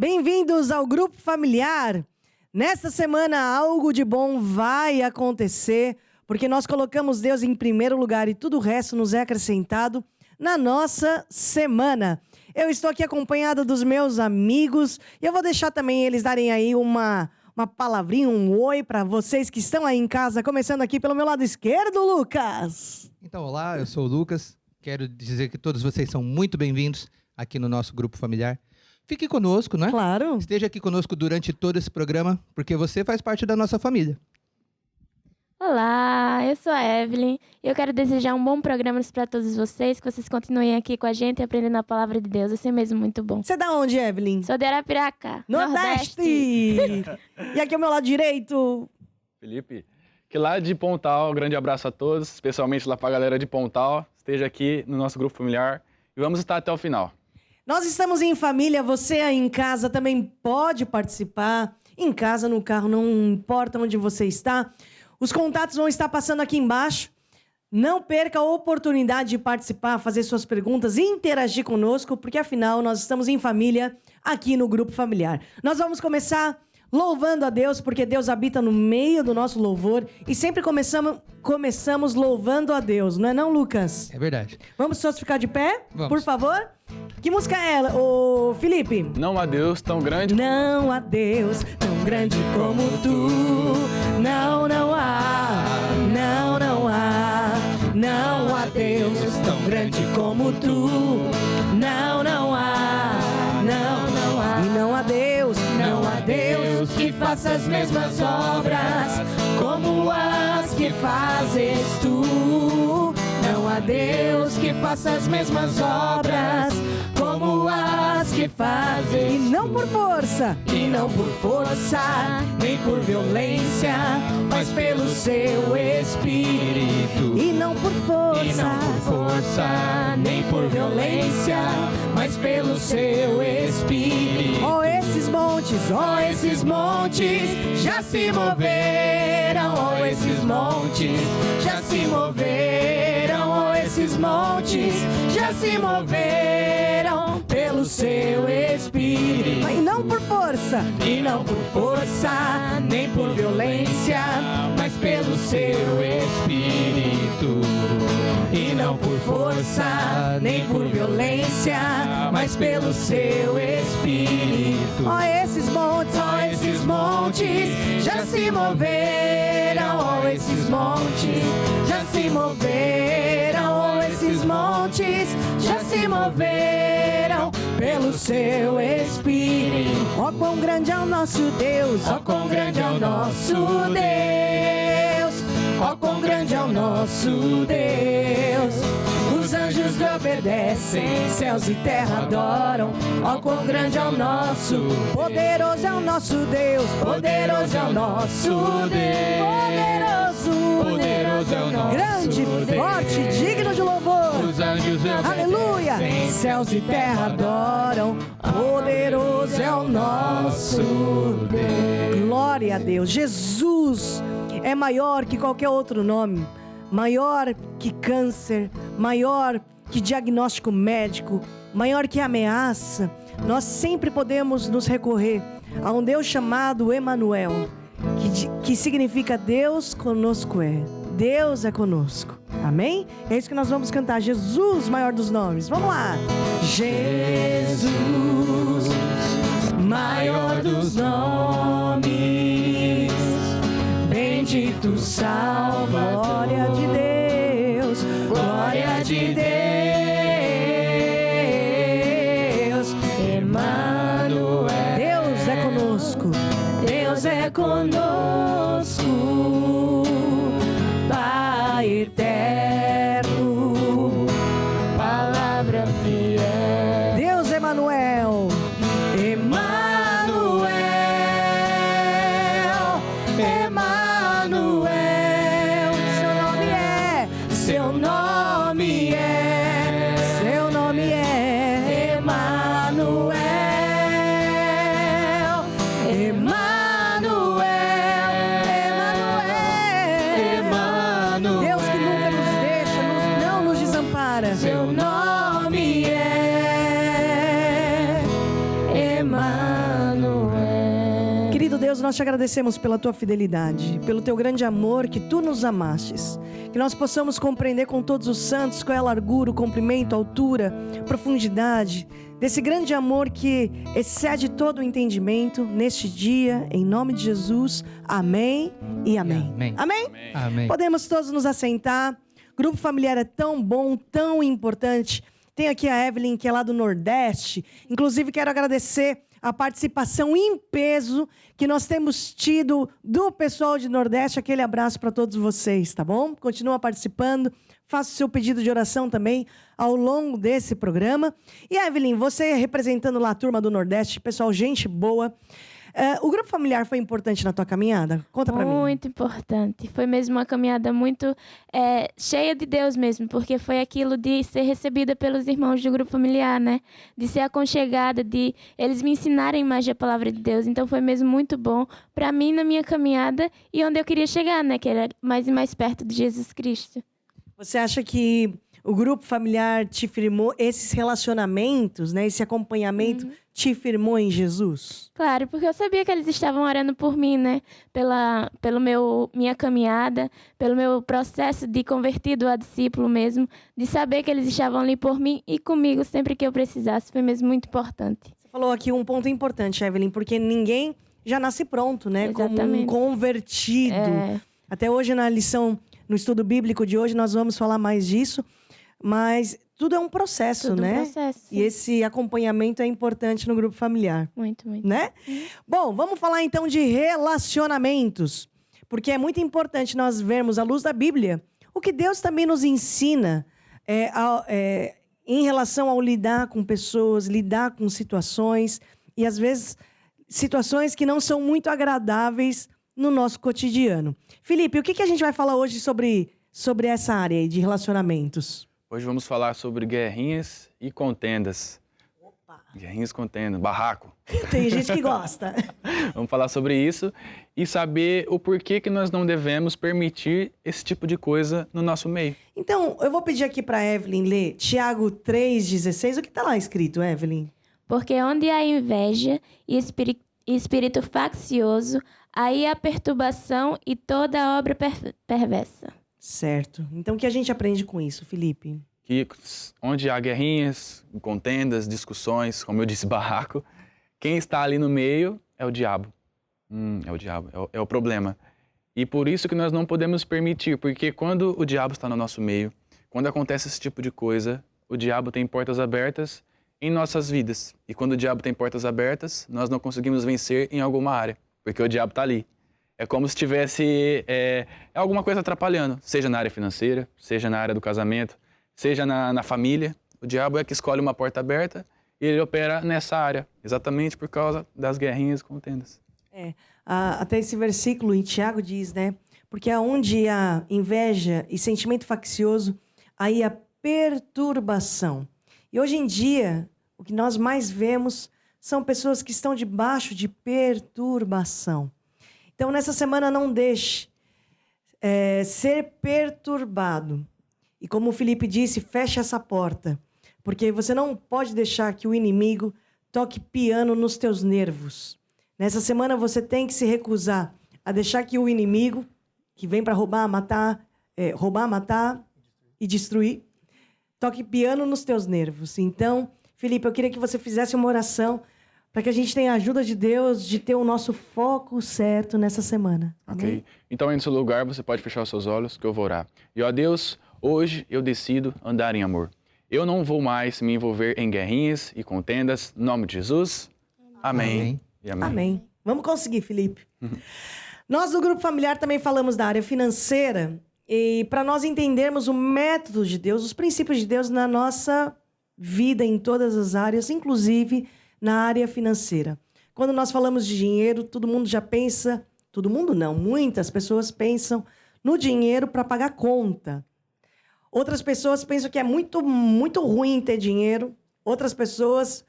Bem-vindos ao Grupo Familiar. Nesta semana, algo de bom vai acontecer, porque nós colocamos Deus em primeiro lugar e tudo o resto nos é acrescentado na nossa semana. Eu estou aqui acompanhada dos meus amigos e eu vou deixar também eles darem aí uma palavrinha, um oi para vocês que estão aí em casa, começando aqui pelo meu lado esquerdo, Lucas. Então, olá, eu sou o Lucas. Quero dizer que todos vocês são muito bem-vindos aqui no nosso grupo familiar. Fique conosco, né? Claro. Esteja aqui conosco durante todo esse programa, porque você faz parte da nossa família. Olá, eu sou a Evelyn e eu quero desejar um bom programa para todos vocês, que vocês continuem aqui com a gente aprendendo a palavra de Deus, assim mesmo muito bom. Você é da onde, Evelyn? Sou de Arapiraca, Nordeste! E aqui ao meu lado direito... Felipe, que lá de Pontal, um grande abraço a todos, especialmente lá para a galera de Pontal. Esteja aqui no nosso grupo familiar e vamos estar até o final. Nós estamos em família, você aí em casa também pode participar. Em casa, no carro, não importa onde você está. Os contatos vão estar passando aqui embaixo. Não perca a oportunidade de participar, fazer suas perguntas e interagir conosco, porque afinal nós estamos em família aqui no Grupo Familiar. Nós vamos começar louvando a Deus, porque Deus habita no meio do nosso louvor e sempre começamos louvando a Deus, não é não, Lucas? É verdade. Vamos todos ficar de pé, Vamos. por favor? Que música é ela, ô Felipe? Não há Deus tão grande. Não há Deus tão grande como tu. Não, não há. Não, não há. Não há Deus tão grande como tu. Não, não há. Não, não há. E não há Deus, não há Deus que faça as mesmas obras como as que fazes tu. Não há Deus que faça as mesmas obras como as que fazes. E não por força, e não por força, nem por violência, mas pelo seu Espírito. E não por força, nem por violência, mas pelo seu Espírito. Oh, esses montes já se moveram. Oh, esses montes já se moveram. Oh, esses montes já se moveram pelo seu Espírito. E não por força, e não por força, nem por violência, mas pelo seu Espírito. E não por força, nem por violência, mas pelo seu Espírito. Ó, esses montes já se moveram. Ó, esses montes já se moveram. Ó, esses montes já se moveram pelo seu Espírito. Ó, quão grande é o nosso Deus. Ó, quão grande é o nosso Deus. Ó, quão grande é o nosso Deus. Os anjos lhe obedecem, céus e terra adoram. Ó, quão grande é o nosso, poderoso é o nosso Deus. Poderoso é o nosso Deus. Poderoso é o nosso grande, Deus. Forte, digno de louvor. Os anjos aleluia. Céus e terra adoram. Poderoso é o nosso Deus. Glória a Deus. Jesus é maior que qualquer outro nome, maior que câncer, maior que diagnóstico médico, maior que ameaça. Nós sempre podemos nos recorrer a um Deus chamado Emanuel, que significa Deus conosco é. Deus é conosco. Amém? É isso que nós vamos cantar. Jesus, maior dos nomes. Vamos lá. Jesus, maior dos nomes. Bendito salva, glória de Deus, glória de Deus, Emanuel. Deus é conosco, Deus é conosco, Pai eterno, palavra fiel. Deus Emanuel, Emanuel, Emanuel. Seu nome é, seu nome é Emanuel, Emanuel, Emanuel. Querido Deus, nós te agradecemos pela tua fidelidade, pelo teu grande amor que tu nos amastes. Que nós possamos compreender com todos os santos qual é a largura, o comprimento, a altura, a profundidade desse grande amor que excede todo o entendimento neste dia, em nome de Jesus. Amém e amém. Amém. Amém? Amém. Podemos todos nos assentar. Grupo familiar é tão bom, tão importante. Tem aqui a Evelyn, que é lá do Nordeste. Inclusive, quero agradecer a participação em peso que nós temos tido do pessoal de Nordeste. Aquele abraço para todos vocês, tá bom? Continua participando. Faça o seu pedido de oração também ao longo desse programa. E, Evelyn, você representando lá a turma do Nordeste, pessoal, gente boa. O grupo familiar foi importante na tua caminhada? Conta pra mim. Muito importante. Foi mesmo uma caminhada muito cheia de Deus mesmo, porque foi aquilo de ser recebida pelos irmãos do grupo familiar, né? De ser aconchegada, de eles me ensinarem mais da palavra de Deus. Então foi mesmo muito bom pra mim na minha caminhada e onde eu queria chegar, né? Que era mais e mais perto de Jesus Cristo. Você acha que o grupo familiar te firmou, esses relacionamentos, né? Esse acompanhamento te firmou em Jesus? Claro, porque eu sabia que eles estavam orando por mim, né? Minha caminhada, pelo meu processo de convertido a discípulo mesmo, de saber que eles estavam ali por mim e comigo sempre que eu precisasse. Foi mesmo muito importante. Você falou aqui um ponto importante, Evelyn, porque ninguém já nasce pronto, né? Exatamente. Como um convertido. Até hoje, na lição, no estudo bíblico de hoje, nós vamos falar mais disso. Mas tudo é um processo, Tudo né? um processo. E esse acompanhamento é importante no grupo familiar. Muito, muito. Né? Bom, vamos falar então de relacionamentos. Porque é muito importante nós vermos, à luz da Bíblia, o que Deus também nos ensina em relação ao lidar com pessoas, lidar com situações. E às vezes, situações que não são muito agradáveis no nosso cotidiano. Felipe, o que a gente vai falar hoje sobre essa área aí de relacionamentos? Hoje vamos falar sobre guerrinhas e contendas. Opa! Guerrinhas e contendas, barraco. Tem gente que gosta. Vamos falar sobre isso e saber o porquê que nós não devemos permitir esse tipo de coisa no nosso meio. Então, eu vou pedir aqui para Evelyn ler Tiago 3,16. O que está lá escrito, Evelyn? Porque onde há inveja e espírito faccioso, aí há perturbação e toda obra perversa. Certo. Então, o que a gente aprende com isso, Felipe? Que onde há guerrinhas, contendas, discussões, como eu disse, barraco, quem está ali no meio é o diabo. É o diabo, é o problema. E por isso que nós não podemos permitir, porque quando o diabo está no nosso meio, quando acontece esse tipo de coisa, o diabo tem portas abertas em nossas vidas. E quando o diabo tem portas abertas, nós não conseguimos vencer em alguma área, porque o diabo está ali. É como se tivesse alguma coisa atrapalhando, seja na área financeira, seja na área do casamento, seja na família. O diabo é que escolhe uma porta aberta e ele opera nessa área, exatamente por causa das guerrinhas e contendas. Até esse versículo em Tiago diz, né? Porque onde há inveja e sentimento faccioso, aí há perturbação. E hoje em dia, o que nós mais vemos são pessoas que estão debaixo de perturbação. Então, nessa semana, não deixe ser perturbado. E como o Felipe disse, feche essa porta. Porque você não pode deixar que o inimigo toque piano nos teus nervos. Nessa semana, você tem que se recusar a deixar que o inimigo, que vem para roubar, matar e destruir, toque piano nos teus nervos. Então, Felipe, eu queria que você fizesse uma oração para que a gente tenha a ajuda de Deus de ter o nosso foco certo nessa semana. Ok? Então, aí no seu lugar, você pode fechar os seus olhos, que eu vou orar. E, ó Deus, hoje eu decido andar em amor. Eu não vou mais me envolver em guerrinhas e contendas. Em nome de Jesus. Amém. Amém. E amém. Amém. Vamos conseguir, Felipe. Nós, do Grupo Familiar, também falamos da área financeira. E para nós entendermos o método de Deus, os princípios de Deus na nossa vida, em todas as áreas, inclusive na área financeira. Quando nós falamos de dinheiro, todo mundo já pensa... Todo mundo não, muitas pessoas pensam no dinheiro para pagar conta. Outras pessoas pensam que é muito, muito ruim ter dinheiro. Outras pessoas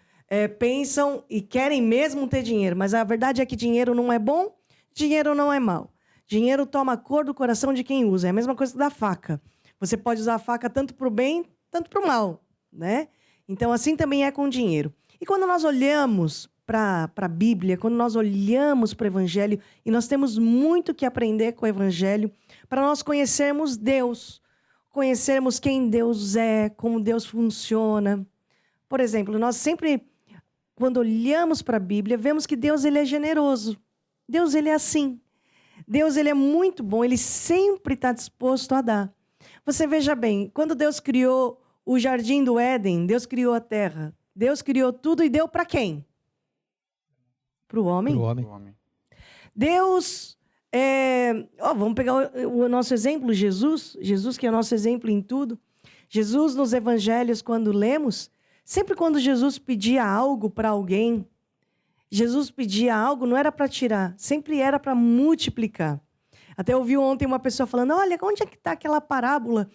pensam e querem mesmo ter dinheiro. Mas a verdade é que dinheiro não é bom, dinheiro não é mau. Dinheiro toma a cor do coração de quem usa. É a mesma coisa da faca. Você pode usar a faca tanto para o bem, tanto para o mal, né? Então, assim também é com o dinheiro. E quando nós olhamos para a Bíblia, quando nós olhamos para o Evangelho, e nós temos muito que aprender com o Evangelho, para nós conhecermos Deus, conhecermos quem Deus é, como Deus funciona. Por exemplo, nós sempre, quando olhamos para a Bíblia, vemos que Deus ele é generoso. Deus ele é assim. Deus ele é muito bom, ele sempre está disposto a dar. Você veja bem, quando Deus criou o jardim do Éden, Deus criou a terra. Deus criou tudo e deu para quem? Para o homem. Pro homem. O homem. Deus, vamos pegar o nosso exemplo, Jesus. Jesus que é o nosso exemplo em tudo. Jesus nos evangelhos, quando lemos, sempre quando Jesus pedia algo para alguém, Jesus pedia algo, não era para tirar, sempre era para multiplicar. Até ouvi ontem uma pessoa falando, olha, onde é que está aquela parábola?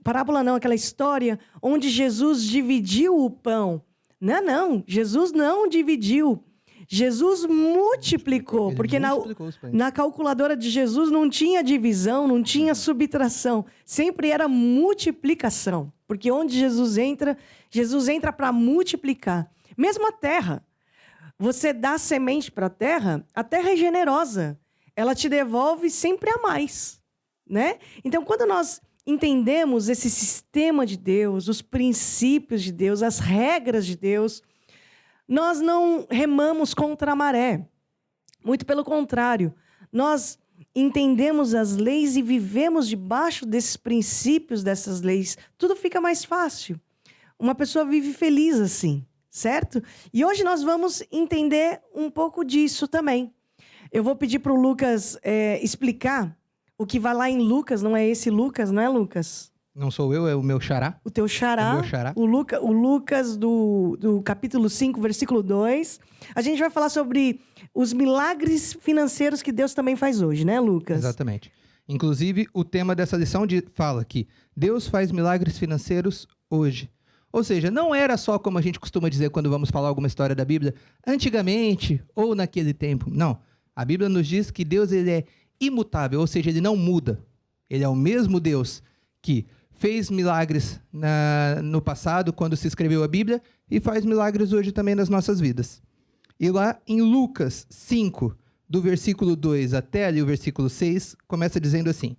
Parábola não, aquela história onde Jesus dividiu o pão. Não, Jesus não dividiu. Jesus multiplicou, Ele porque multiplicou os pães. na calculadora de Jesus não tinha divisão, não tinha subtração. Sempre era multiplicação. Porque onde Jesus entra para multiplicar. Mesmo a terra. Você dá semente para a terra é generosa. Ela te devolve sempre a mais, né? Então, quando nós entendemos esse sistema de Deus, os princípios de Deus, as regras de Deus, nós não remamos contra a maré. Muito pelo contrário, nós entendemos as leis e vivemos debaixo desses princípios, dessas leis. Tudo fica mais fácil. Uma pessoa vive feliz assim, certo? E hoje nós vamos entender um pouco disso também. Eu vou pedir para o Lucas explicar o que vai lá em Lucas, não é esse Lucas, não é Lucas? Não sou eu, é o meu xará. O teu xará, É o meu xará. o Lucas do capítulo 5, versículo 2. A gente vai falar sobre os milagres financeiros que Deus também faz hoje, né, Lucas? Exatamente. Inclusive, o tema dessa lição fala que Deus faz milagres financeiros hoje. Ou seja, não era só como a gente costuma dizer quando vamos falar alguma história da Bíblia, antigamente ou naquele tempo. Não. A Bíblia nos diz que Deus ele é imutável, ou seja, ele não muda. Ele é o mesmo Deus que fez milagres no passado, quando se escreveu a Bíblia, e faz milagres hoje também nas nossas vidas. E lá em Lucas 5, do versículo 2 até ali o versículo 6, começa dizendo assim: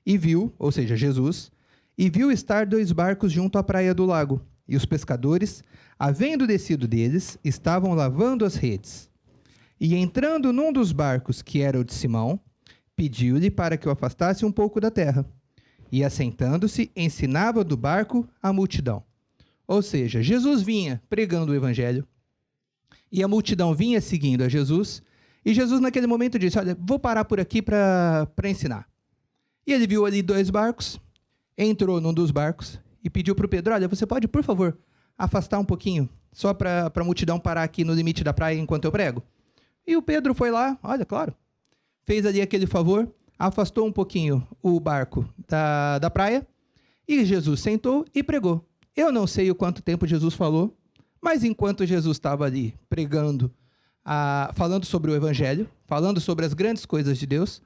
E viu, ou seja, Jesus, e viu estar 2 barcos junto à praia do lago, e os pescadores, havendo descido deles, estavam lavando as redes. E entrando num dos barcos, que era o de Simão, pediu-lhe para que o afastasse um pouco da terra. E, assentando-se, ensinava do barco a multidão. Ou seja, Jesus vinha pregando o evangelho, e a multidão vinha seguindo a Jesus, e Jesus naquele momento disse, olha, vou parar por aqui para ensinar. E ele viu ali 2 barcos, entrou num dos barcos, e pediu para o Pedro, olha, você pode, por favor, afastar um pouquinho, só para a multidão parar aqui no limite da praia enquanto eu prego? E o Pedro foi lá, olha, claro, fez ali aquele favor, afastou um pouquinho o barco da praia, e Jesus sentou e pregou. Eu não sei o quanto tempo Jesus falou, mas enquanto Jesus estava ali pregando, falando sobre o evangelho, falando sobre as grandes coisas de Deus,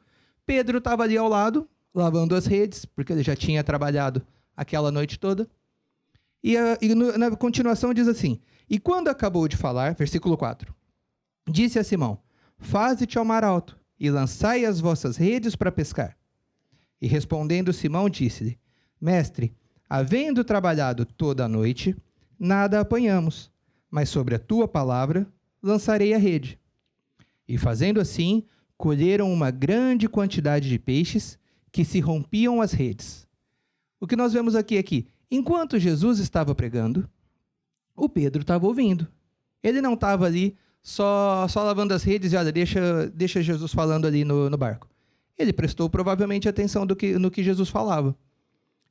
Pedro estava ali ao lado, lavando as redes, porque ele já tinha trabalhado aquela noite toda. E na continuação diz assim, e quando acabou de falar, versículo 4, disse a Simão, faze-te ao mar alto, e lançai as vossas redes para pescar. E respondendo Simão, disse-lhe, mestre, havendo trabalhado toda a noite, nada apanhamos, mas sobre a tua palavra lançarei a rede. E fazendo assim, colheram uma grande quantidade de peixes, que se rompiam as redes. O que nós vemos aqui é que, enquanto Jesus estava pregando, o Pedro estava ouvindo. Ele não estava ali só lavando as redes e olha, deixa Jesus falando ali no barco. Ele prestou provavelmente atenção no que Jesus falava.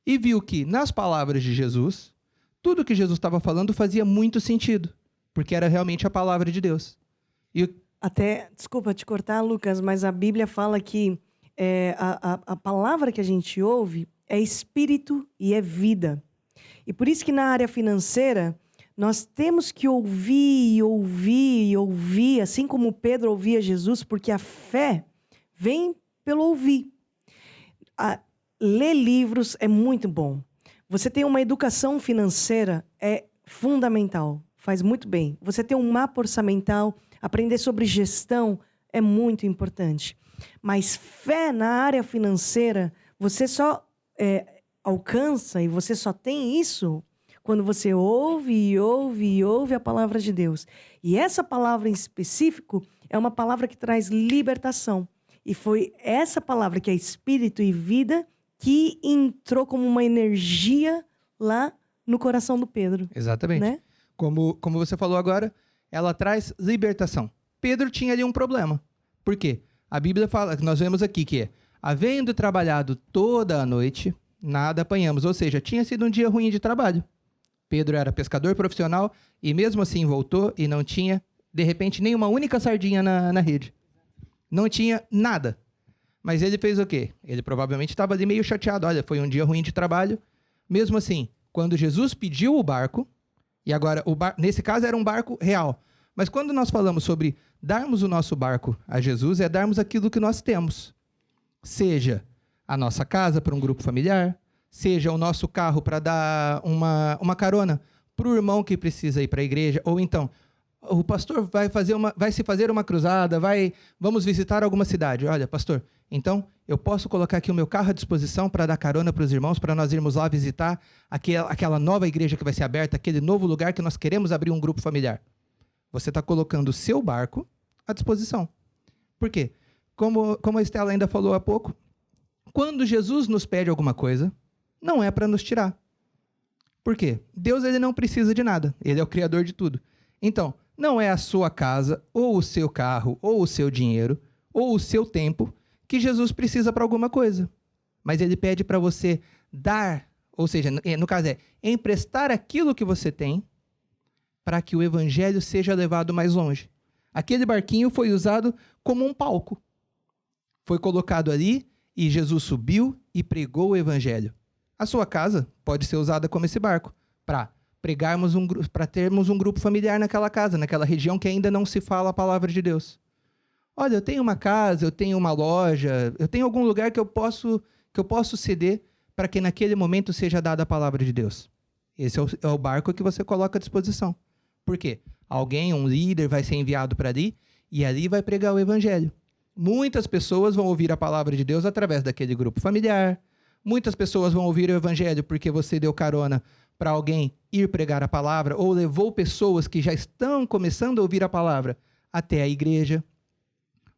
E viu que, nas palavras de Jesus, tudo que Jesus estava falando fazia muito sentido, porque era realmente a palavra de Deus. Até, desculpa te cortar, Lucas, mas a Bíblia fala que a palavra que a gente ouve é espírito e é vida. E por isso que na área financeira, nós temos que ouvir, assim como Pedro ouvia Jesus, porque a fé vem pelo ouvir. Ler livros é muito bom. Você tem uma educação financeira é fundamental. faz muito bem. Você ter um mapa orçamental, aprender sobre gestão é muito importante. Mas fé na área financeira, você só alcança e você só tem isso quando você ouve e ouve e ouve a palavra de Deus. E essa palavra em específico é uma palavra que traz libertação. E foi essa palavra que é espírito e vida que entrou como uma energia lá no coração do Pedro. Exatamente. Né? Como você falou agora, ela traz libertação. Pedro tinha ali um problema. Por quê? A Bíblia fala, nós vemos aqui que é, havendo trabalhado toda a noite, nada apanhamos. Ou seja, tinha sido um dia ruim de trabalho. Pedro era pescador profissional e mesmo assim voltou e não tinha, de repente, nem uma única sardinha na rede. Não tinha nada. Mas ele fez o quê? Ele provavelmente estava ali meio chateado. Olha, foi um dia ruim de trabalho. Mesmo assim, quando Jesus pediu o barco, e agora, nesse caso era um barco real. Mas quando nós falamos sobre darmos o nosso barco a Jesus, é darmos aquilo que nós temos. Seja a nossa casa para um grupo familiar, seja o nosso carro para dar uma carona para o irmão que precisa ir para a igreja, ou então, o pastor vai se fazer uma cruzada, vamos visitar alguma cidade. Olha, pastor, então eu posso colocar aqui o meu carro à disposição para dar carona para os irmãos, para nós irmos lá visitar aquela nova igreja que vai ser aberta, aquele novo lugar que nós queremos abrir um grupo familiar. Você está colocando o seu barco à disposição. Por quê? Como a Estela ainda falou há pouco, quando Jesus nos pede alguma coisa, não é para nos tirar. Por quê? Deus ele não precisa de nada. Ele é o criador de tudo. Então, não é a sua casa, ou o seu carro, ou o seu dinheiro, ou o seu tempo que Jesus precisa para alguma coisa. Mas ele pede para você dar, ou seja, no caso emprestar aquilo que você tem para que o evangelho seja levado mais longe. Aquele barquinho foi usado como um palco. Foi colocado ali e Jesus subiu e pregou o evangelho. A sua casa pode ser usada como esse barco, para termos um grupo familiar naquela casa, naquela região que ainda não se fala a palavra de Deus. Olha, eu tenho uma casa, eu tenho uma loja, eu tenho algum lugar que eu posso ceder para que naquele momento seja dada a palavra de Deus. Esse é o barco que você coloca à disposição. Por quê? Alguém, um líder, vai ser enviado para ali e ali vai pregar o evangelho. Muitas pessoas vão ouvir a palavra de Deus através daquele grupo familiar. Muitas pessoas vão ouvir o evangelho porque você deu carona para alguém ir pregar a palavra ou levou pessoas que já estão começando a ouvir a palavra até a igreja.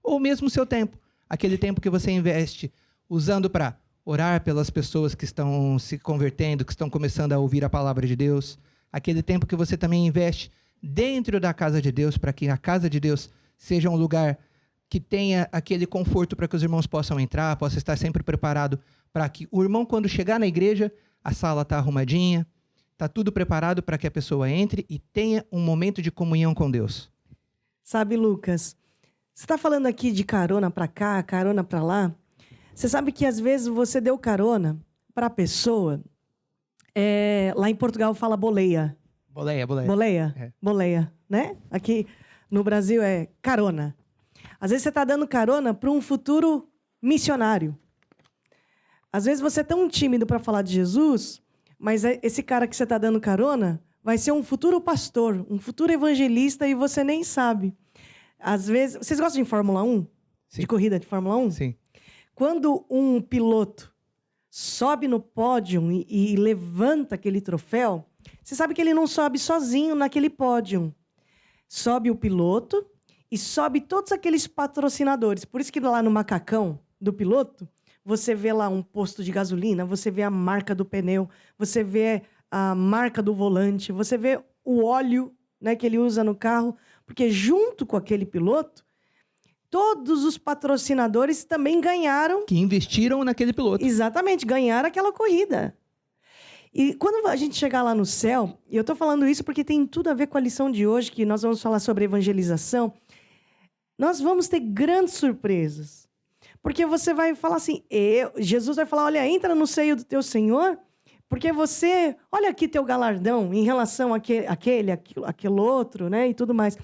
Ou mesmo o seu tempo, aquele tempo que você investe usando para orar pelas pessoas que estão se convertendo, que estão começando a ouvir a palavra de Deus. Aquele tempo que você também investe dentro da casa de Deus, para que a casa de Deus seja um lugar que tenha aquele conforto para que os irmãos possam entrar, possa estar sempre preparado para que o irmão, quando chegar na igreja, a sala está arrumadinha, está tudo preparado para que a pessoa entre e tenha um momento de comunhão com Deus. Sabe, Lucas, você está falando aqui de carona para cá, carona para lá. Você sabe que às vezes você deu carona para a pessoa, lá em Portugal fala boleia. Boleia. Boleia? É. Boleia, né? Aqui no Brasil é carona. Às vezes você está dando carona para um futuro missionário. Às vezes você é tão tímido para falar de Jesus, mas esse cara que você está dando carona vai ser um futuro pastor, um futuro evangelista e você nem sabe. Às vezes... Vocês gostam de Fórmula 1? Sim. De corrida de Fórmula 1? Sim. Quando um piloto sobe no pódio e levanta aquele troféu, você sabe que ele não sobe sozinho naquele pódio. Sobe o piloto e sobe todos aqueles patrocinadores. Por isso que lá no macacão do piloto, você vê lá um posto de gasolina, você vê a marca do pneu, você vê a marca do volante, você vê o óleo, né, que ele usa no carro, porque junto com aquele piloto, todos os patrocinadores também ganharam... Que investiram naquele piloto. Exatamente, ganharam aquela corrida. E quando a gente chegar lá no céu, e eu estou falando isso porque tem tudo a ver com a lição de hoje, que nós vamos falar sobre evangelização, nós vamos ter grandes surpresas. Porque você vai falar assim, Jesus vai falar, olha, entra no seio do teu Senhor, porque você, olha aqui teu galardão em relação àquele outro, né, e tudo mais.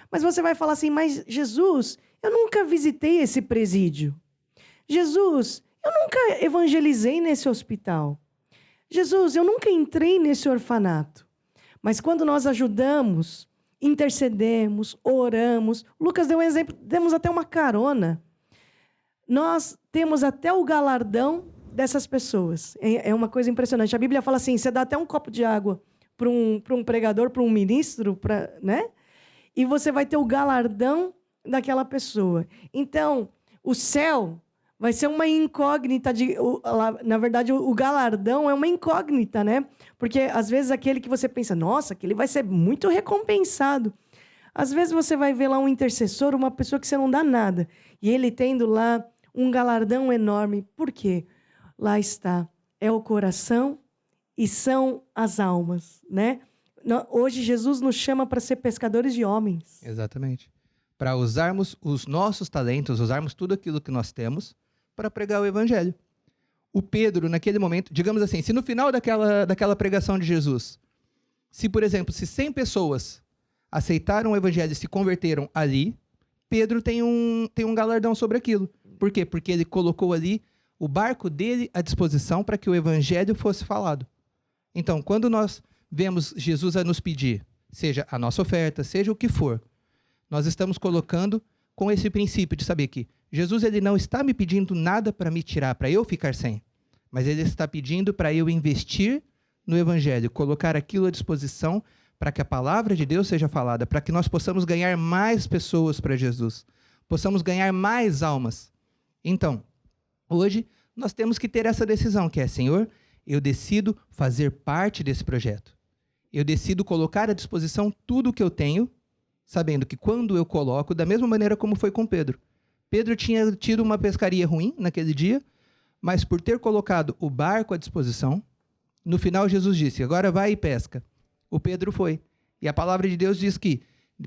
Mas você vai falar assim, mas Jesus, eu nunca visitei esse presídio. Jesus, eu nunca evangelizei nesse hospital. Jesus, eu nunca entrei nesse orfanato. Mas quando nós ajudamos, intercedemos, oramos, o Lucas deu um exemplo, demos até uma carona. Nós temos até o galardão dessas pessoas. É uma coisa impressionante. A Bíblia fala assim, você dá até um copo de água para um pregador, para um ministro, né? E você vai ter o galardão daquela pessoa. Então, o céu vai ser uma incógnita. Na verdade, o galardão é uma incógnita, né? Porque, às vezes, aquele que você pensa, nossa, aquele vai ser muito recompensado. Às vezes, você vai ver lá um intercessor, uma pessoa que você não dá nada. E ele tendo lá um galardão enorme. Por quê? Lá está. É o coração e são as almas, né? Hoje, Jesus nos chama para ser pescadores de homens. Exatamente. Para usarmos os nossos talentos, usarmos tudo aquilo que nós temos para pregar o evangelho. O Pedro, naquele momento, digamos assim, se no final daquela pregação de Jesus, se, por exemplo, se 100 pessoas aceitaram o evangelho e se converteram ali, Pedro tem um galardão sobre aquilo. Por quê? Porque ele colocou ali o barco dele à disposição para que o evangelho fosse falado. Então, quando nós vemos Jesus a nos pedir, seja a nossa oferta, seja o que for, nós estamos colocando com esse princípio de saber que Jesus ele não está me pedindo nada para me tirar, para eu ficar sem, mas ele está pedindo para eu investir no evangelho, colocar aquilo à disposição para que a palavra de Deus seja falada, para que nós possamos ganhar mais pessoas para Jesus, possamos ganhar mais almas. Então, hoje nós temos que ter essa decisão, que é, Senhor, eu decido fazer parte desse projeto. Eu decido colocar à disposição tudo o que eu tenho, sabendo que quando eu coloco, da mesma maneira como foi com Pedro. Pedro tinha tido uma pescaria ruim naquele dia, mas por ter colocado o barco à disposição, no final Jesus disse, agora vai e pesca. O Pedro foi. E a palavra de Deus diz que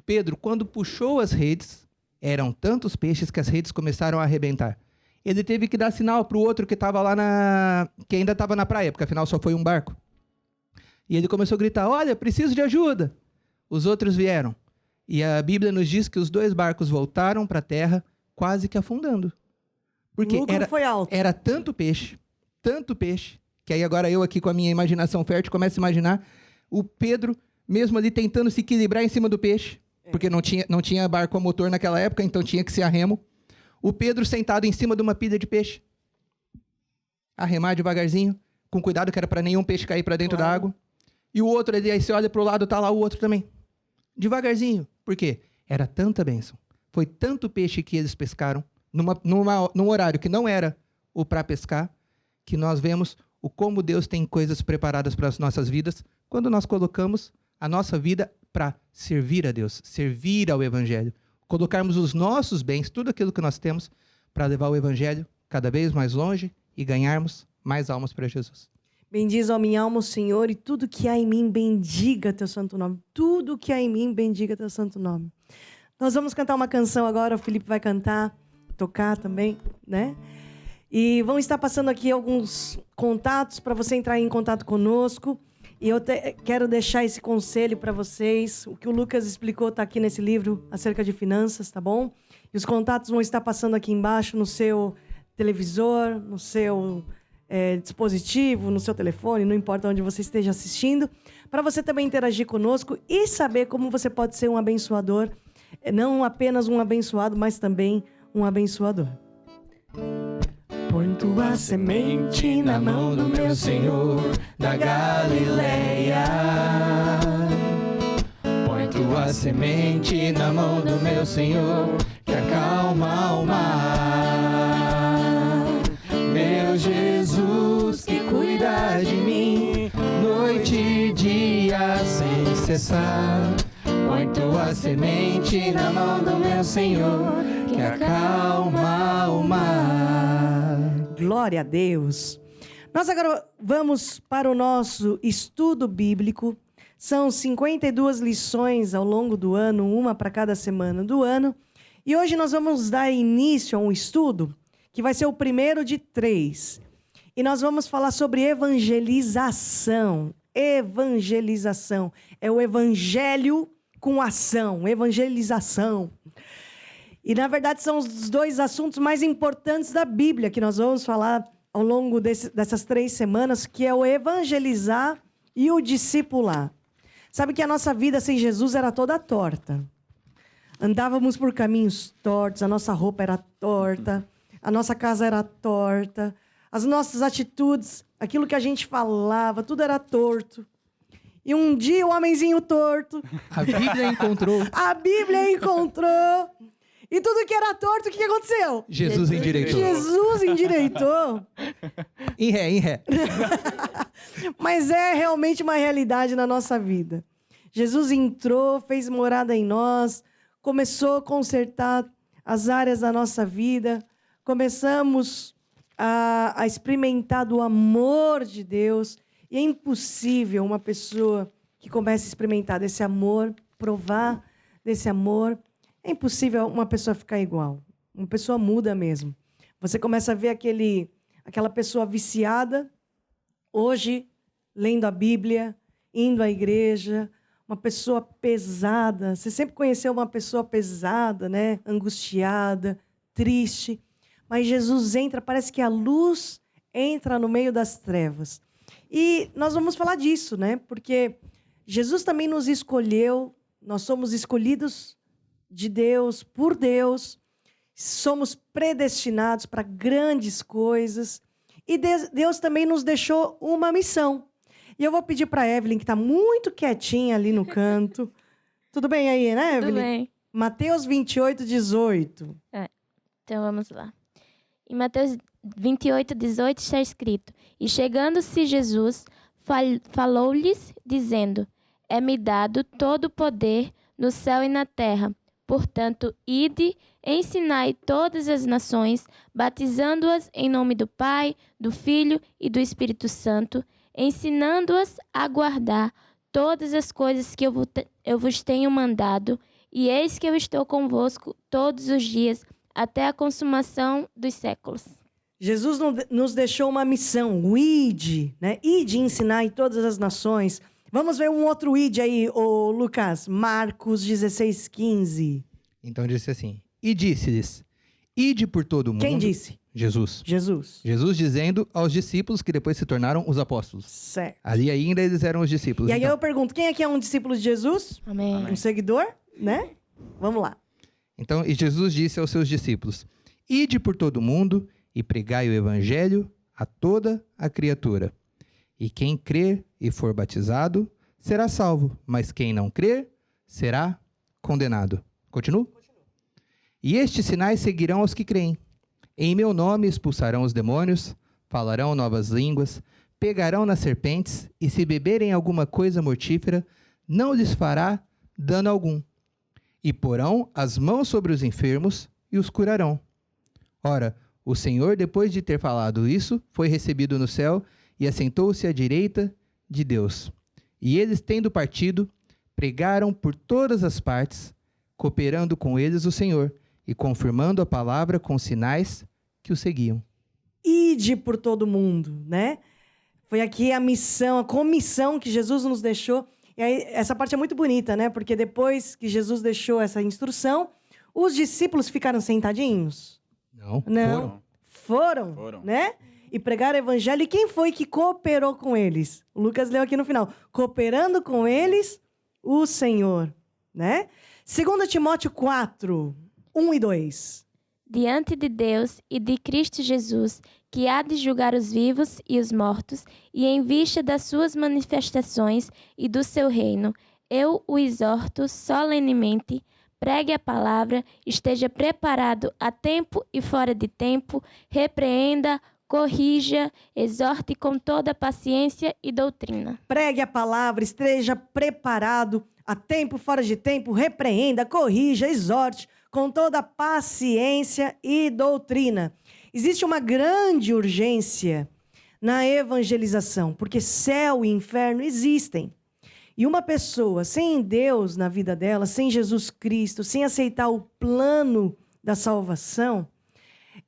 Pedro, quando puxou as redes, eram tantos peixes que as redes começaram a arrebentar. Ele teve que dar sinal para o outro que estava lá que ainda estava na praia, porque afinal só foi um barco. E ele começou a gritar, olha, preciso de ajuda. Os outros vieram. E a Bíblia nos diz que os 2 barcos voltaram para a terra, quase que afundando. Porque foi alto. Era tanto peixe, que aí agora eu aqui com a minha imaginação fértil começo a imaginar o Pedro mesmo ali tentando se equilibrar em cima do peixe, porque não tinha barco a motor naquela época, então tinha que ser a remo. O Pedro sentado em cima de uma pilha de peixe, a remar devagarzinho, com cuidado que era para nenhum peixe cair para dentro da água. E o outro ali, aí você olha para o lado, tá lá o outro também. Devagarzinho. Por quê? Era tanta bênção. Foi tanto peixe que eles pescaram, num horário que não era o para pescar, que nós vemos o como Deus tem coisas preparadas para as nossas vidas, quando nós colocamos a nossa vida para servir a Deus, servir ao Evangelho. Colocarmos os nossos bens, tudo aquilo que nós temos, para levar o Evangelho cada vez mais longe e ganharmos mais almas para Jesus. Bendiz a minha alma o Senhor e tudo que há em mim bendiga teu santo nome. Tudo que há em mim bendiga teu santo nome. Nós vamos cantar uma canção agora, o Felipe vai cantar, tocar também, né? E vão estar passando aqui alguns contatos para você entrar em contato conosco. E eu quero deixar esse conselho para vocês. O que o Lucas explicou está aqui nesse livro acerca de finanças, tá bom? E os contatos vão estar passando aqui embaixo no seu televisor, no seu dispositivo, no seu telefone, não importa onde você esteja assistindo, para você também interagir conosco e saber como você pode ser um abençoador, não apenas um abençoado, mas também um abençoador. Põe tua semente na mão do meu Senhor da Galileia. Põe tua semente na mão do meu Senhor que acalma o mar. Meu Jesus que cuida de mim noite e dia sem cessar. Põe tua semente na mão do meu Senhor que acalma o mar. Glória a Deus. Nós agora vamos para o nosso estudo bíblico. São 52 lições ao longo do ano, uma para cada semana do ano. E hoje nós vamos dar início a um estudo que vai ser o primeiro de 3. E nós vamos falar sobre evangelização. Evangelização. É o evangelho com ação, evangelização. E, na verdade, são os 2 assuntos mais importantes da Bíblia que nós vamos falar ao longo dessas 3 semanas, que é o evangelizar e o discipular. Sabe que a nossa vida sem Jesus era toda torta. Andávamos por caminhos tortos, a nossa roupa era torta, a nossa casa era torta, as nossas atitudes, aquilo que a gente falava, tudo era torto. E um dia o homenzinho torto... A Bíblia encontrou. A Bíblia encontrou. E tudo que era torto, o que aconteceu? Jesus endireitou. Jesus endireitou. Em ré, em ré. Mas é realmente uma realidade na nossa vida. Jesus entrou, fez morada em nós, começou a consertar as áreas da nossa vida, começamos a experimentar do amor de Deus. E é impossível uma pessoa que comece a experimentar desse amor, provar desse amor, é impossível uma pessoa ficar igual. Uma pessoa muda mesmo. Você começa a ver aquela pessoa viciada, hoje, lendo a Bíblia, indo à igreja, uma pessoa pesada. Você sempre conheceu uma pessoa pesada, né? Angustiada, triste. Mas Jesus entra, parece que a luz entra no meio das trevas. E nós vamos falar disso, né? Porque Jesus também nos escolheu, nós somos escolhidos de Deus, por Deus, somos predestinados para grandes coisas. E Deus também nos deixou uma missão. E eu vou pedir para a Evelyn, que está muito quietinha ali no canto. Tudo bem aí, né, Evelyn? Tudo bem. Mateus 28, 18. Então vamos lá. Em Mateus 28, 18 está escrito: E chegando-se Jesus, falou-lhes, dizendo: É-me dado todo o poder no céu e na terra. Portanto, ide, ensinai todas as nações, batizando-as em nome do Pai, do Filho e do Espírito Santo, ensinando-as a guardar todas as coisas que eu vos tenho mandado, e eis que eu estou convosco todos os dias, até a consumação dos séculos. Jesus nos deixou uma missão, o ide, né? Ide ensinar em todas as nações. Vamos ver um outro ide aí, ô Lucas, Marcos 16, 15. Então disse assim: E disse-lhes: Ide por todo o mundo. Quem disse? Jesus. Jesus. Jesus dizendo aos discípulos que depois se tornaram os apóstolos. Certo. Ali ainda eles eram os discípulos. E aí então. eu pergunto, quem aqui é um discípulo de Jesus? Amém. Um seguidor, né? Vamos lá. Então, e Jesus disse aos seus discípulos: Ide por todo o mundo e pregai o evangelho a toda a criatura. E quem crer e for batizado será salvo, mas quem não crer será condenado. Continua? E estes sinais seguirão aos que creem. Em meu nome expulsarão os demônios, falarão novas línguas, pegarão nas serpentes, e se beberem alguma coisa mortífera, não lhes fará dano algum. E porão as mãos sobre os enfermos e os curarão. Ora, o Senhor, depois de ter falado isso, foi recebido no céu e assentou-se à direita de Deus. E eles, tendo partido, pregaram por todas as partes, cooperando com eles o Senhor e confirmando a palavra com sinais que o seguiam. Ide por todo mundo, né? Foi aqui a missão, a comissão que Jesus nos deixou. E aí, essa parte é muito bonita, né? Porque depois que Jesus deixou essa instrução, os discípulos ficaram sentadinhos? Não. Foram, né? E pregaram o evangelho. E quem foi que cooperou com eles? O Lucas leu aqui no final. Cooperando com eles, o Senhor, né? 2 Timóteo 4, 1 e 2. Diante de Deus e de Cristo Jesus, que há de julgar os vivos e os mortos, e em vista das suas manifestações e do seu reino, eu o exorto solenemente, pregue a palavra, esteja preparado a tempo e fora de tempo, repreenda, corrija, exorte com toda paciência e doutrina. Pregue a palavra, esteja preparado a tempo, fora de tempo, repreenda, corrija, exorte com toda paciência e doutrina. Existe uma grande urgência na evangelização, porque céu e inferno existem. E uma pessoa sem Deus na vida dela, sem Jesus Cristo, sem aceitar o plano da salvação,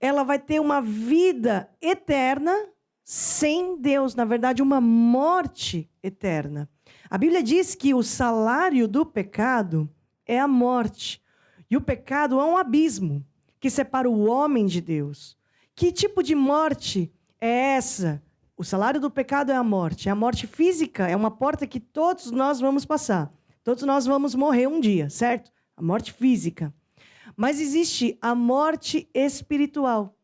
ela vai ter uma vida eterna sem Deus. Na verdade, uma morte eterna. A Bíblia diz que o salário do pecado é a morte. E o pecado é um abismo que separa o homem de Deus. Que tipo de morte é essa O salário do pecado é a morte. A morte física é uma porta que todos nós vamos passar. Todos nós vamos morrer um dia, certo? A morte física. Mas existe a morte espiritual,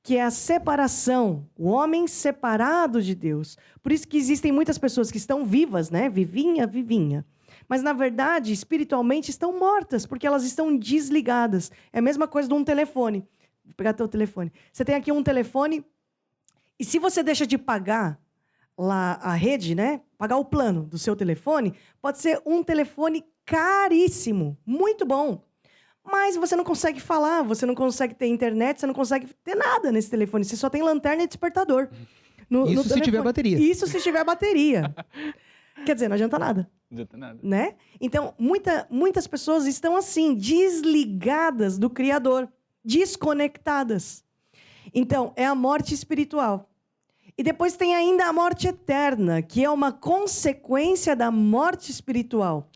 que é a separação, o homem separado de Deus. Por isso que existem muitas pessoas que estão vivas, né? Vivinha. Mas, na verdade, espiritualmente estão mortas, porque elas estão desligadas. É a mesma coisa de um telefone. Vou pegar teu telefone. Você tem aqui um telefone, e se você deixa de pagar lá a rede, né? Pagar o plano do seu telefone, pode ser um telefone caríssimo, muito bom. Mas você não consegue falar, você não consegue ter internet, você não consegue ter nada nesse telefone. Você só tem lanterna e despertador. Isso se tiver bateria. Isso se tiver bateria. Quer dizer, não adianta nada. Não adianta nada. Né? Então, muitas pessoas estão assim, desligadas do Criador, desconectadas. Então, é a morte espiritual. E depois tem ainda a morte eterna, que é uma consequência da morte espiritual.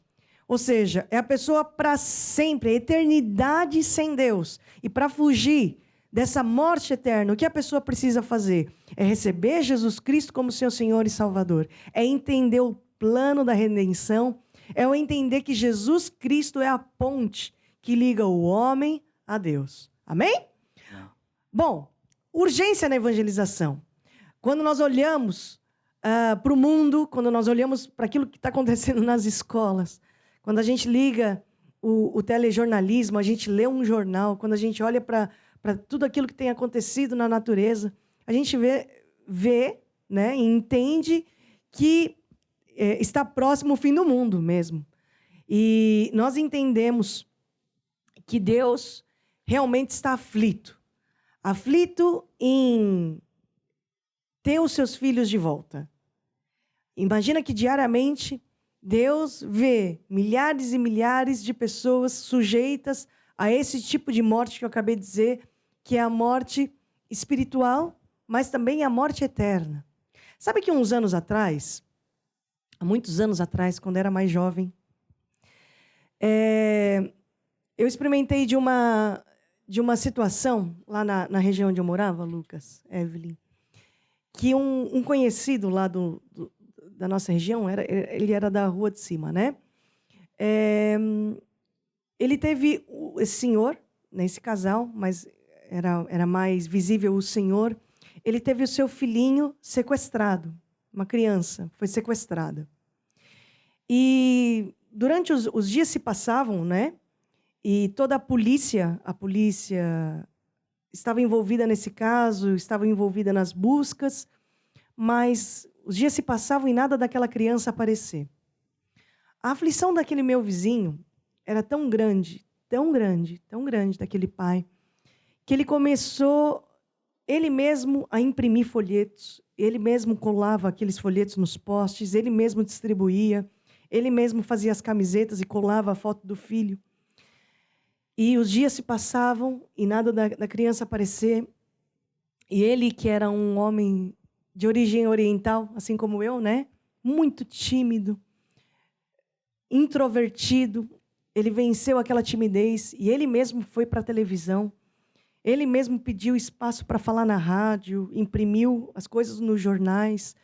Ou seja, é a pessoa para sempre, a eternidade sem Deus. E para fugir dessa morte eterna, o que a pessoa precisa fazer? É receber Jesus Cristo como seu Senhor e Salvador. É entender o plano da redenção. É o entender que Jesus Cristo é a ponte que liga o homem a Deus. Amém? Bom, urgência na evangelização. Quando nós olhamos para o mundo, quando nós olhamos para aquilo que está acontecendo nas escolas, quando a gente liga o telejornalismo, a gente lê um jornal, quando a gente olha para tudo aquilo que tem acontecido na natureza, a gente vê, né, e entende que está próximo o fim do mundo mesmo. E nós entendemos que Deus realmente está aflito em ter os seus filhos de volta. Imagina que diariamente Deus vê milhares e milhares de pessoas sujeitas a esse tipo de morte que eu acabei de dizer, que é a morte espiritual, mas também a morte eterna. Sabe que há muitos anos atrás, quando eu era mais jovem, eu experimentei de uma situação lá na região onde eu morava, Lucas, Evelyn, que um conhecido lá da nossa região, ele era da rua de cima, né? Ele teve esse senhor, né, esse casal, mas era mais visível o senhor. Ele teve o seu filhinho sequestrado, uma criança foi sequestrada. E durante os dias se passavam, né? E toda a polícia estava envolvida nesse caso, estava envolvida nas buscas, mas os dias se passavam e nada daquela criança aparecer. A aflição daquele meu vizinho era tão grande daquele pai, que ele começou, ele mesmo, a imprimir folhetos, ele mesmo colava aqueles folhetos nos postes, ele mesmo distribuía, ele mesmo fazia as camisetas e colava a foto do filho. E os dias se passavam e nada da criança aparecer. E ele, que era um homem de origem oriental, assim como eu, né? Muito tímido, introvertido, ele venceu aquela timidez e ele mesmo foi para a televisão. Ele mesmo pediu espaço para falar na rádio, imprimiu as coisas nos jornais.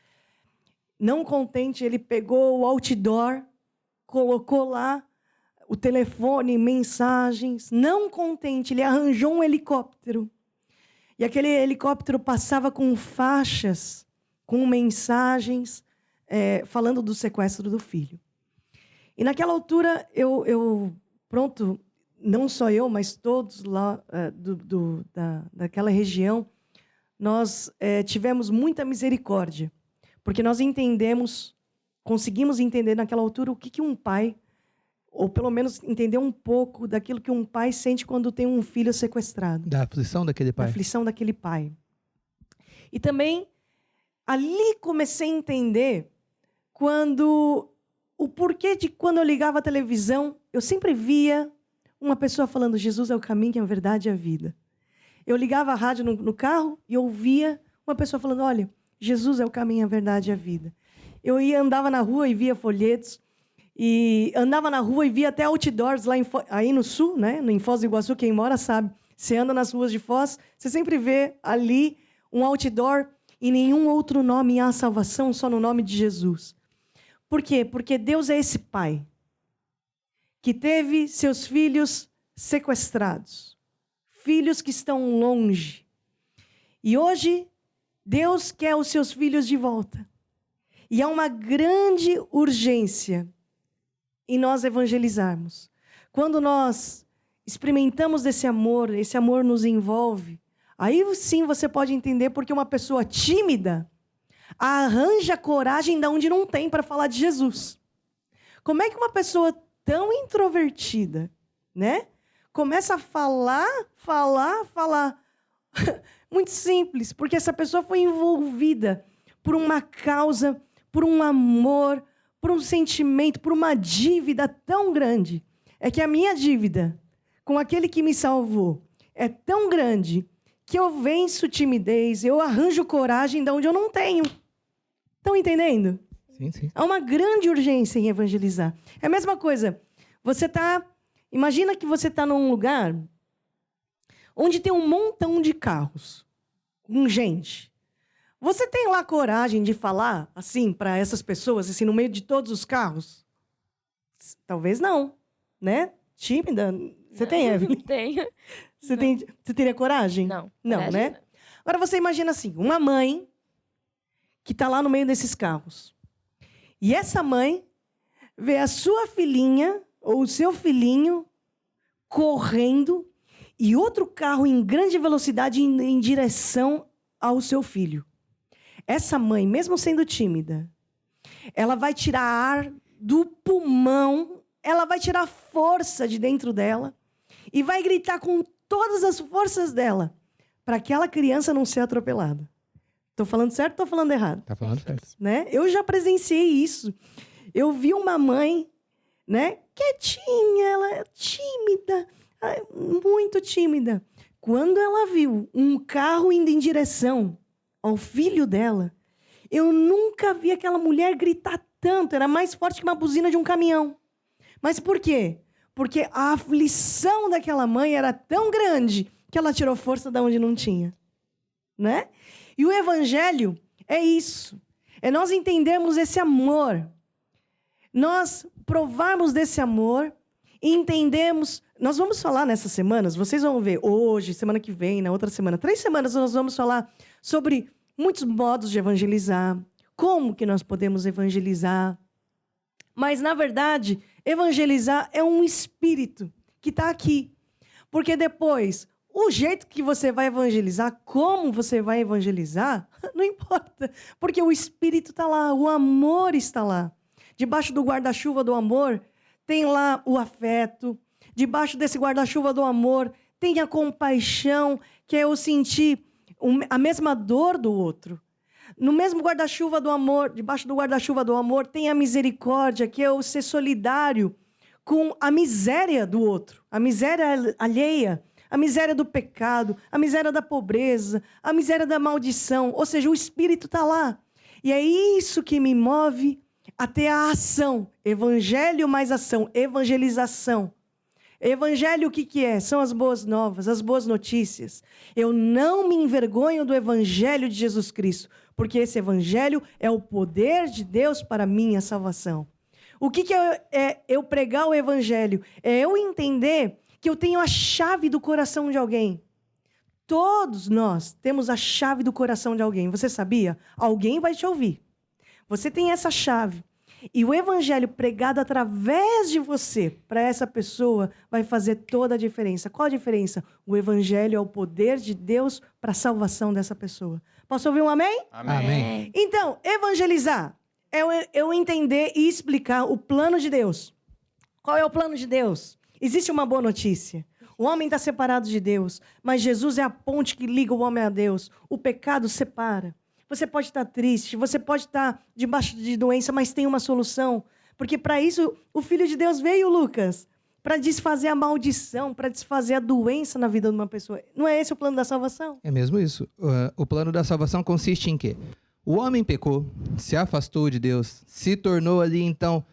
Não contente, ele pegou o outdoor, colocou lá o telefone, mensagens. Não contente, ele arranjou um helicóptero. E aquele helicóptero passava com faixas, com mensagens, falando do sequestro do filho. E naquela altura, pronto, não só eu, mas todos lá daquela região, nós tivemos muita misericórdia, porque nós conseguimos entender naquela altura o que um pai, ou pelo menos entender um pouco daquilo que um pai sente quando tem um filho sequestrado. Da aflição daquele pai. Da aflição daquele pai. E também, ali comecei a entender o porquê de quando eu ligava a televisão, eu sempre via uma pessoa falando, Jesus é o caminho, a verdade e a vida. Eu ligava a rádio no carro e ouvia uma pessoa falando, olha, Jesus é o caminho, a verdade e a vida. Eu andava na rua e via folhetos, e andava na rua e via até outdoors lá aí no sul, né? Em Foz do Iguaçu, quem mora sabe. Você anda nas ruas de Foz, você sempre vê ali um outdoor Em nenhum outro nome há salvação, só no nome de Jesus. Por quê? Porque Deus é esse Pai que teve seus filhos sequestrados, filhos que estão longe. E hoje, Deus quer os seus filhos de volta. E há uma grande urgência em nós evangelizarmos. Quando nós experimentamos esse amor nos envolve, aí sim você pode entender porque uma pessoa tímida arranja coragem de onde não tem para falar de Jesus. Como é que uma pessoa tão introvertida, né, começa a falar? Muito simples, porque essa pessoa foi envolvida por uma causa, por um amor, por um sentimento, por uma dívida tão grande. É que a minha dívida com aquele que me salvou é tão grande que eu venço timidez, eu arranjo coragem de onde eu não tenho. Estão entendendo? Sim, sim. Há uma grande urgência em evangelizar. É a mesma coisa. Imagina que você está num lugar onde tem um montão de carros, com gente. Você tem lá coragem de falar assim para essas pessoas, assim, no meio de todos os carros? Talvez não, né? Tímida? Você tem, Evelyn? Tenho. Você teria coragem? Não. Não, coragem né? não. Agora você imagina assim, uma mãe que está lá no meio desses carros. E essa mãe vê a sua filhinha ou o seu filhinho correndo e outro carro em grande velocidade em direção ao seu filho. Essa mãe, mesmo sendo tímida, ela vai tirar ar do pulmão, ela vai tirar força de dentro dela e vai gritar com todas as forças dela para aquela criança não ser atropelada. Estou falando certo ou estou falando errado? Tá falando certo. Né? Eu já presenciei isso. Eu vi uma mãe, né, quietinha, ela é tímida, muito tímida. Quando ela viu um carro indo em direção ao filho dela, eu nunca vi aquela mulher gritar tanto. Era mais forte que uma buzina de um caminhão. Mas por quê? Porque a aflição daquela mãe era tão grande que ela tirou força de onde não tinha. Né? E o evangelho é isso. É nós entendermos esse amor. Nós provarmos desse amor e entendemos. Nós vamos falar nessas semanas, vocês vão ver hoje, semana que vem, na outra semana, 3 semanas nós vamos falar sobre muitos modos de evangelizar, como que nós podemos evangelizar. Mas, na verdade, evangelizar é um espírito que está aqui. Porque depois, o jeito que você vai evangelizar, como você vai evangelizar, não importa. Porque o espírito está lá, o amor está lá. Debaixo do guarda-chuva do amor, tem lá o afeto. Debaixo desse guarda-chuva do amor, tem a compaixão, que é eu sentir a mesma dor do outro. No mesmo guarda-chuva do amor, debaixo do guarda-chuva do amor, tem a misericórdia, que é eu ser solidário com a miséria do outro, a miséria alheia, a miséria do pecado, a miséria da pobreza, a miséria da maldição. Ou seja, o Espírito está lá. E é isso que me move até a ação. Evangelho mais ação, evangelização. Evangelho o que é? São as boas novas, as boas notícias. Eu não me envergonho do Evangelho de Jesus Cristo, porque esse Evangelho é o poder de Deus para a minha salvação. O que é eu pregar o Evangelho? É eu entender que eu tenho a chave do coração de alguém. Todos nós temos a chave do coração de alguém. Você sabia? Alguém vai te ouvir. Você tem essa chave. E o evangelho pregado através de você para essa pessoa vai fazer toda a diferença. Qual a diferença? O evangelho é o poder de Deus para a salvação dessa pessoa. Posso ouvir um amém? Amém. Então, evangelizar é eu entender e explicar o plano de Deus. Qual é o plano de Deus? Existe uma boa notícia. O homem está separado de Deus, mas Jesus é a ponte que liga o homem a Deus. O pecado separa. Você pode estar triste, você pode estar debaixo de doença, mas tem uma solução. Porque para isso o Filho de Deus veio, Lucas, para desfazer a maldição, para desfazer a doença na vida de uma pessoa. Não é esse o plano da salvação? É mesmo isso. O plano da salvação consiste em quê? O homem pecou, se afastou de Deus, se tornou ali, então,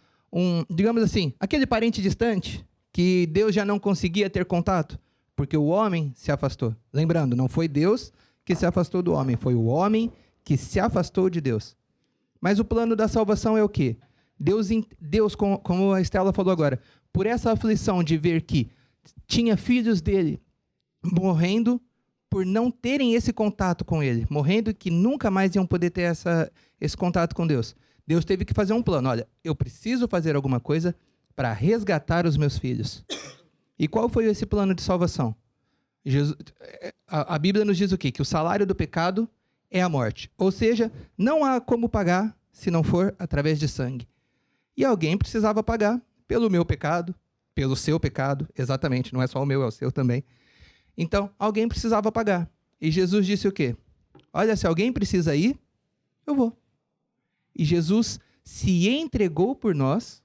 digamos assim, aquele parente distante que Deus já não conseguia ter contato, porque o homem se afastou. Lembrando, não foi Deus que se afastou do homem, foi o homem que se afastou de Deus. Mas o plano da salvação é o quê? Deus, como a Estela falou agora, por essa aflição de ver que tinha filhos dele morrendo por não terem esse contato com ele, morrendo que nunca mais iam poder ter esse contato com Deus. Deus teve que fazer um plano. Olha, eu preciso fazer alguma coisa para resgatar os meus filhos. E qual foi esse plano de salvação? A Bíblia nos diz o quê? Que o salário do pecado é a morte. Ou seja, não há como pagar se não for através de sangue. E alguém precisava pagar pelo meu pecado, pelo seu pecado, exatamente, não é só o meu, é o seu também. Então, alguém precisava pagar. E Jesus disse o quê? Olha, se alguém precisa ir, eu vou. E Jesus se entregou por nós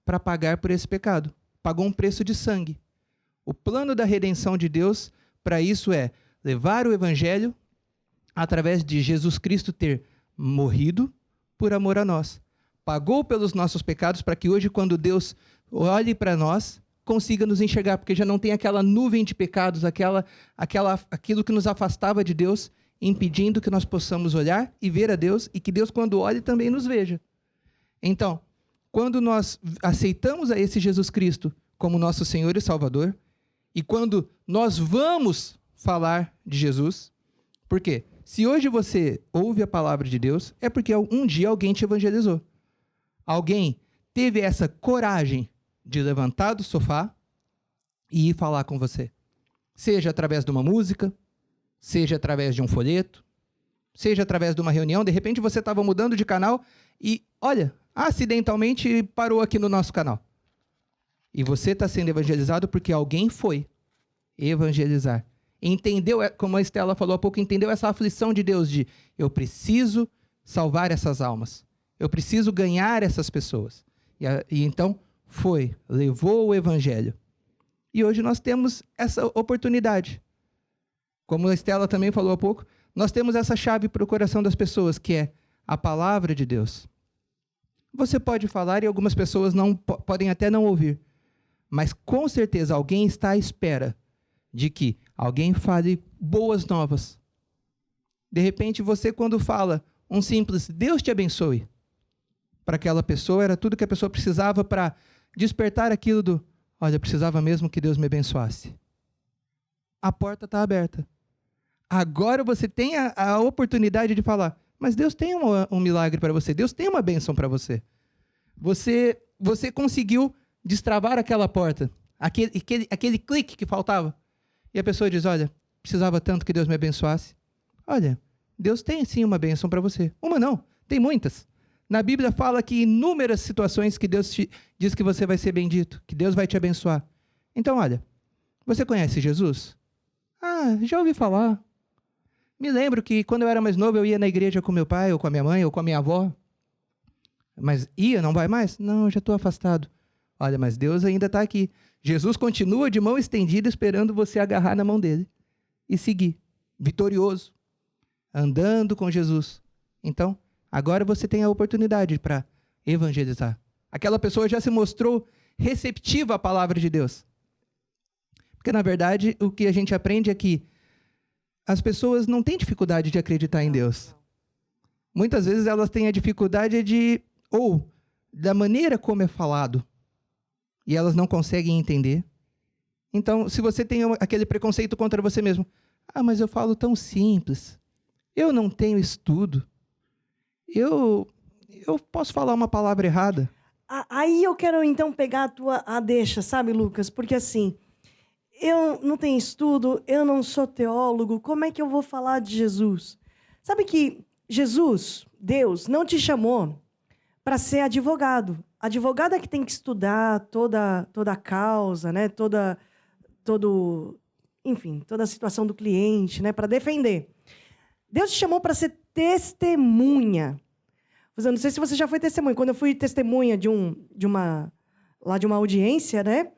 para pagar por esse pecado. Pagou um preço de sangue. O plano da redenção de Deus para isso é levar o evangelho através de Jesus Cristo ter morrido por amor a nós. Pagou pelos nossos pecados para que hoje, quando Deus olhe para nós, consiga nos enxergar, porque já não tem aquela nuvem de pecados, aquilo que nos afastava de Deus, impedindo que nós possamos olhar e ver a Deus, e que Deus, quando olhe, também nos veja. Então, quando nós aceitamos a esse Jesus Cristo como nosso Senhor e Salvador, e quando nós vamos falar de Jesus, por quê? Se hoje você ouve a palavra de Deus, é porque um dia alguém te evangelizou. Alguém teve essa coragem de levantar do sofá e ir falar com você. Seja através de uma música, seja através de um folheto, seja através de uma reunião. De repente você estava mudando de canal e, olha, acidentalmente parou aqui no nosso canal. E você está sendo evangelizado porque alguém foi evangelizar. Entendeu, como a Estela falou há pouco, entendeu essa aflição de Deus de eu preciso salvar essas almas. Eu preciso ganhar essas pessoas. E então levou o evangelho. E hoje nós temos essa oportunidade. Como a Estela também falou há pouco, nós temos essa chave para o coração das pessoas, que é a palavra de Deus. Você pode falar e algumas pessoas podem até não ouvir, mas com certeza alguém está à espera de que alguém fale boas novas. De repente você, quando fala um simples Deus te abençoe, para aquela pessoa era tudo que a pessoa precisava para despertar aquilo do, olha, eu precisava mesmo que Deus me abençoasse. A porta está aberta. Agora você tem a oportunidade de falar, mas Deus tem um milagre para você, Deus tem uma bênção para você. Você conseguiu destravar aquela porta, aquele clique que faltava. E a pessoa diz, olha, precisava tanto que Deus me abençoasse. Olha, Deus tem sim uma bênção para você. Uma não, tem muitas. Na Bíblia fala que inúmeras situações que Deus te diz que você vai ser bendito, que Deus vai te abençoar. Então, olha, você conhece Jesus? Ah, já ouvi falar. Me lembro que quando eu era mais novo eu ia na igreja com meu pai, ou com a minha mãe, ou com a minha avó. Mas não vai mais? Não, já estou afastado. Olha, mas Deus ainda está aqui. Jesus continua de mão estendida esperando você agarrar na mão dele e seguir, vitorioso, andando com Jesus. Então, agora você tem a oportunidade para evangelizar. Aquela pessoa já se mostrou receptiva à palavra de Deus. Porque, na verdade, o que a gente aprende é que as pessoas não têm dificuldade de acreditar em Deus. Muitas vezes elas têm a dificuldade da maneira como é falado. E elas não conseguem entender. Então, se você tem aquele preconceito contra você mesmo, mas eu falo tão simples, eu não tenho estudo, eu posso falar uma palavra errada. Aí eu quero então pegar a deixa, sabe, Lucas? Porque assim, eu não tenho estudo, eu não sou teólogo, como é que eu vou falar de Jesus? Sabe que Jesus, Deus, não te chamou para ser advogado. Advogado é que tem que estudar toda a causa, né? toda a situação do cliente, né? Para defender. Deus te chamou para ser testemunha. Eu não sei se você já foi testemunha. Quando eu fui testemunha de uma audiência, né?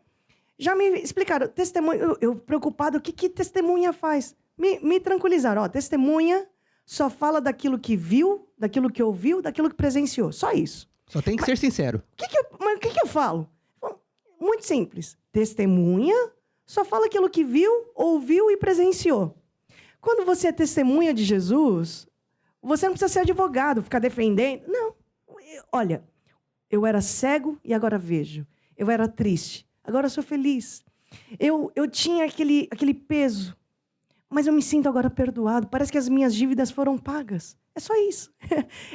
Já me explicaram. Testemunha, eu preocupado, o que testemunha faz? Me tranquilizaram. Testemunha só fala daquilo que viu, daquilo que ouviu, daquilo que presenciou. Só isso. Só tem que ser sincero. Mas o que eu falo? Muito simples. Testemunha só fala aquilo que viu, ouviu e presenciou. Quando você é testemunha de Jesus, Você não precisa ser advogado, ficar defendendo. Não. Olha, eu era cego e agora vejo. Eu era triste, agora sou feliz. Eu tinha aquele peso, mas eu me sinto agora perdoado. Parece que as minhas dívidas foram pagas. É só isso.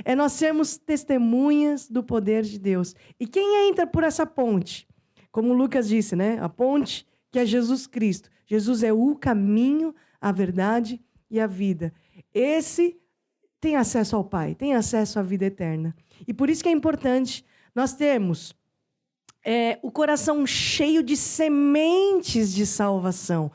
É nós sermos testemunhas do poder de Deus. E quem entra por essa ponte? Como o Lucas disse, né? A ponte que é Jesus Cristo. Jesus é o caminho, a verdade e a vida. Esse tem acesso ao Pai, tem acesso à vida eterna. E por isso que é importante nós termos o coração cheio de sementes de salvação.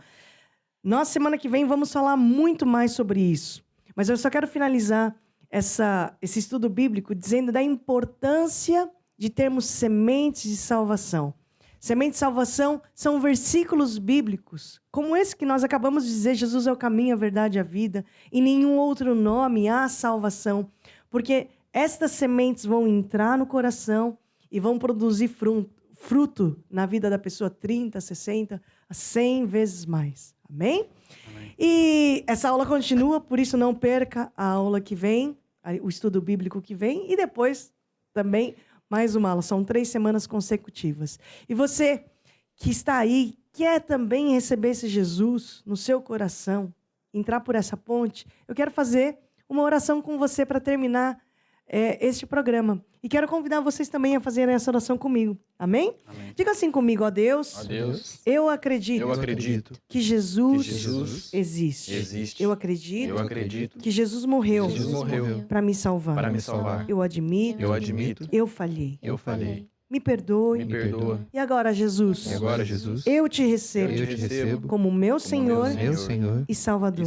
Nós, semana que vem, vamos falar muito mais sobre isso. Mas eu só quero finalizar esse estudo bíblico dizendo da importância de termos sementes de salvação. Sementes de salvação são versículos bíblicos, como esse que nós acabamos de dizer, Jesus é o caminho, a verdade e a vida. Em nenhum outro nome há salvação, porque estas sementes vão entrar no coração e vão produzir fruto na vida da pessoa 30, 60, 100 vezes mais. Amém? Amém? E essa aula continua, por isso não perca a aula que vem, o estudo bíblico que vem, e depois também mais uma aula. São 3 semanas consecutivas. E você que está aí, quer também receber esse Jesus no seu coração, entrar por essa ponte, eu quero fazer uma oração com você para terminar este programa. E quero convidar vocês também a fazerem essa oração comigo. Amém? Amém. Diga assim comigo, ó Deus. Ó Deus, eu acredito que Jesus existe. Eu acredito que Jesus morreu para me salvar. Eu admito. Eu falhei. Me perdoe. E agora, Jesus, eu te recebo como meu Senhor e Salvador.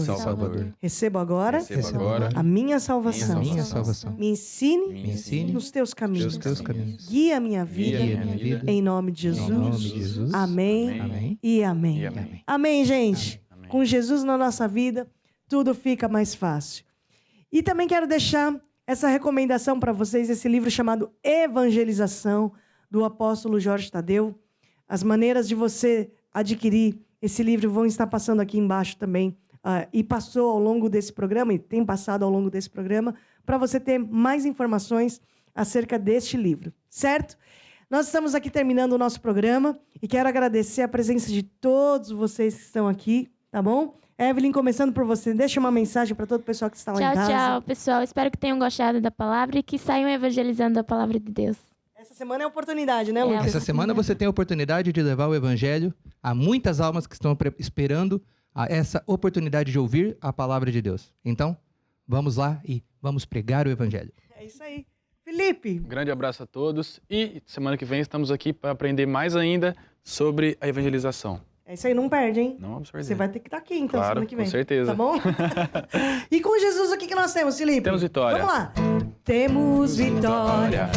Recebo agora a minha salvação. Me ensine nos teus caminhos. Guia a minha vida em nome de Jesus. Amém e amém. Amém, gente. Com Jesus na nossa vida, tudo fica mais fácil. E também quero deixar essa recomendação para vocês, esse livro chamado Evangelização, do apóstolo Jorge Tadeu. As maneiras de você adquirir esse livro vão estar passando aqui embaixo também. E passou ao longo desse programa, e tem passado ao longo desse programa, para você ter mais informações acerca deste livro. Certo? Nós estamos aqui terminando o nosso programa e quero agradecer a presença de todos vocês que estão aqui, tá bom? Evelyn, começando por você, deixa uma mensagem para todo o pessoal que está lá em casa. Tchau, pessoal. Espero que tenham gostado da palavra e que saiam evangelizando a palavra de Deus. Essa semana é a oportunidade, né, Lucas? Essa semana você tem a oportunidade de levar o evangelho a muitas almas que estão esperando essa oportunidade de ouvir a palavra de Deus. Então, vamos lá e vamos pregar o evangelho. É isso aí. Felipe. Um grande abraço a todos e semana que vem estamos aqui para aprender mais ainda sobre a evangelização. É isso aí, não perde, hein? Não vamos perder. Você vai ter que estar aqui, então, claro, semana que vem. Com certeza. Tá bom? E com Jesus, o que nós temos, Felipe? Temos vitória. Vamos lá. Temos vitória,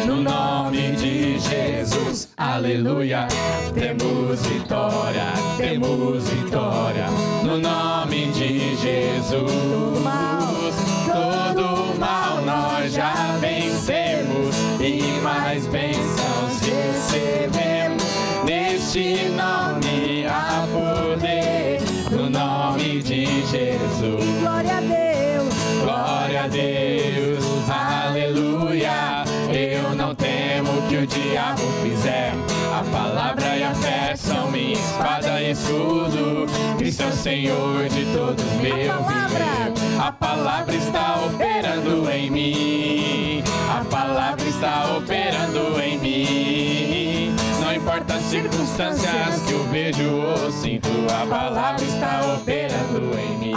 no nome de Jesus, aleluia. Temos vitória, no nome de Jesus. Todo mal nós já vencemos e mais bênçãos recebemos. Neste nome há poder, no nome de Jesus. Glória a Deus, aleluia. Eu não temo o que o diabo fizer. A palavra e a fé são minha espada e escudo. Cristo é o Senhor de todo meu viver. A palavra está operando em mim. A palavra está operando em mim. Não importa as circunstâncias que eu vejo ou sinto, a palavra está operando em mim.